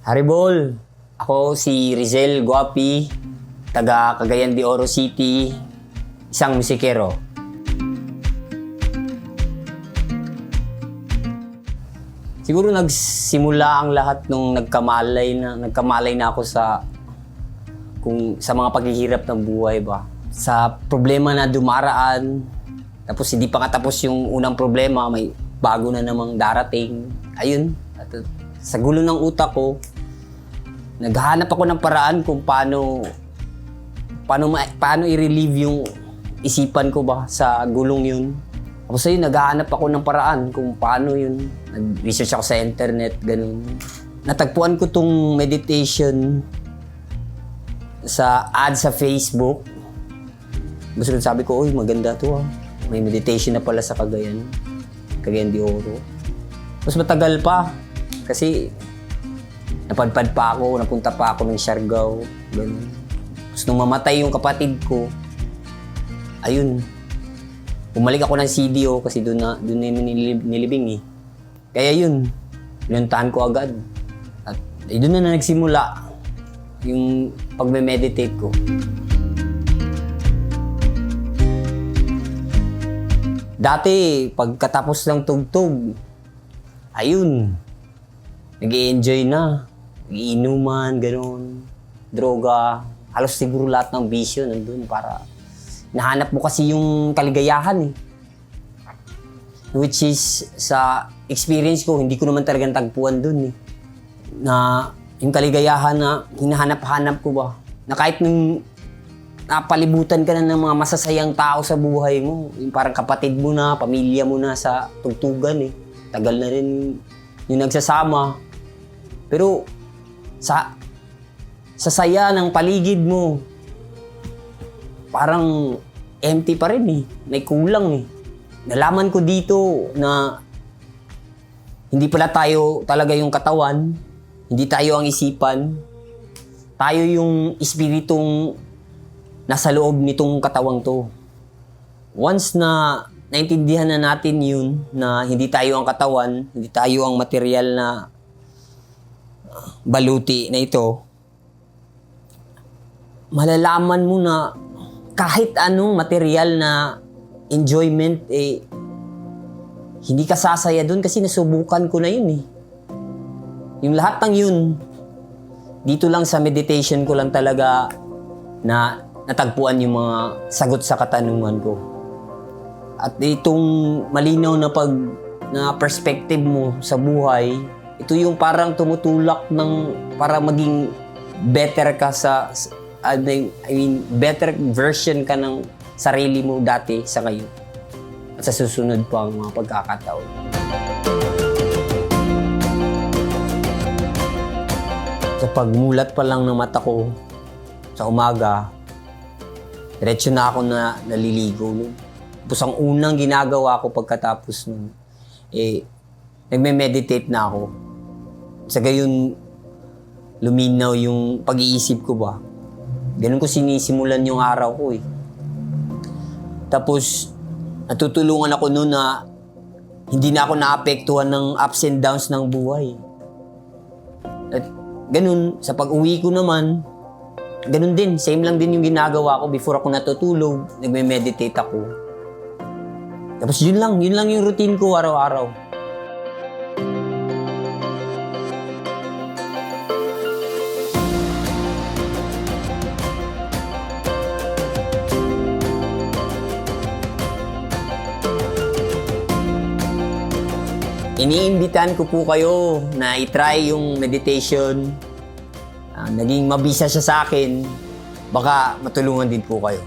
Haribol, ako si Rizel Guapi, taga Cagayan de Oro City, isang musikero. Siguro nagsimula ang lahat nung nagkamalay na ako sa mga paghihirap ng buhay ba. Sa problema na dumaraan, tapos hindi pa katapos yung unang problema, may bago na namang darating. Ayun, at sa gulo ng utak ko, naghahanap ako ng paraan kung paano i-relieve yung isipan ko ba sa gulong yun. Tapos ayun, naghahanap ako ng paraan kung paano yun. Nag-research ako sa internet, ganun. Natagpuan ko tong meditation sa ad sa Facebook. Gusto sabi ko, uy, maganda to ah. May meditation na pala sa Cagayan de Oro. Mas matagal pa kasi napadpad pa ako, napunta pa ako ng Siargao, ganun. Tapos nung mamatay yung kapatid ko, ayun, bumalik ako ng CDO kasi doon nilibing eh. Kaya yun, pinuntahan ko agad. At doon na nagsimula yung pagme-meditate ko. Dati, pagkatapos ng tugtog, ayun, nag-i-enjoy na. Nag-iinuman, gano'n, droga. Halos siguro lahat ng bisyo nandun para nahanap mo kasi yung kaligayahan eh. Which is, sa experience ko, hindi ko naman talagang tagpuan dun eh. Na yung kaligayahan na hinahanap-hanap ko ba. Na kahit nung napalibutan ka na ng mga masasayang tao sa buhay mo, yung parang kapatid mo na, pamilya mo na sa tugtugan eh. Tagal na rin yung nagsasama. Pero sa saya ng paligid mo, parang empty pa rin eh. May kulang eh. Nalaman ko dito na hindi pala tayo talaga yung katawan, hindi tayo ang isipan, tayo yung espiritong nasa loob nitong katawang to. Once na naintindihan na natin yun, na hindi tayo ang katawan, hindi tayo ang material na baluti na ito, malalaman mo na kahit anong material na enjoyment, eh, hindi ka sasaya dun kasi nasubukan ko na yun eh. Yung lahat ng yun, dito lang sa meditation ko lang talaga na natagpuan yung mga sagot sa katanungan ko. At itong malinaw na perspective mo sa buhay, ito yung parang tumutulak para maging better ka better version ka ng sarili mo dati sa ngayon. At sa susunod pang mga pagkakataon. Sa pagmulat pa lang ng mata ko sa umaga, diretso na ako na naliligo nun. Tapos ang unang ginagawa ko pagkatapos nun, nagme-meditate na ako. Sa gayon, luminaw yung pag-iisip ko ba. Ganun ko sinisimulan yung araw ko eh. Tapos, natutulungan ako noon na hindi na ako naapektuhan ng ups and downs ng buhay. At ganun, sa pag-uwi ko naman, ganun din, same lang din yung ginagawa ko before ako natutulog, nagme-meditate ako. Tapos yun lang yung routine ko araw-araw. Iniimbitahan ko po kayo na i-try yung meditation. Naging mabisa siya sa akin, baka matulungan din po kayo.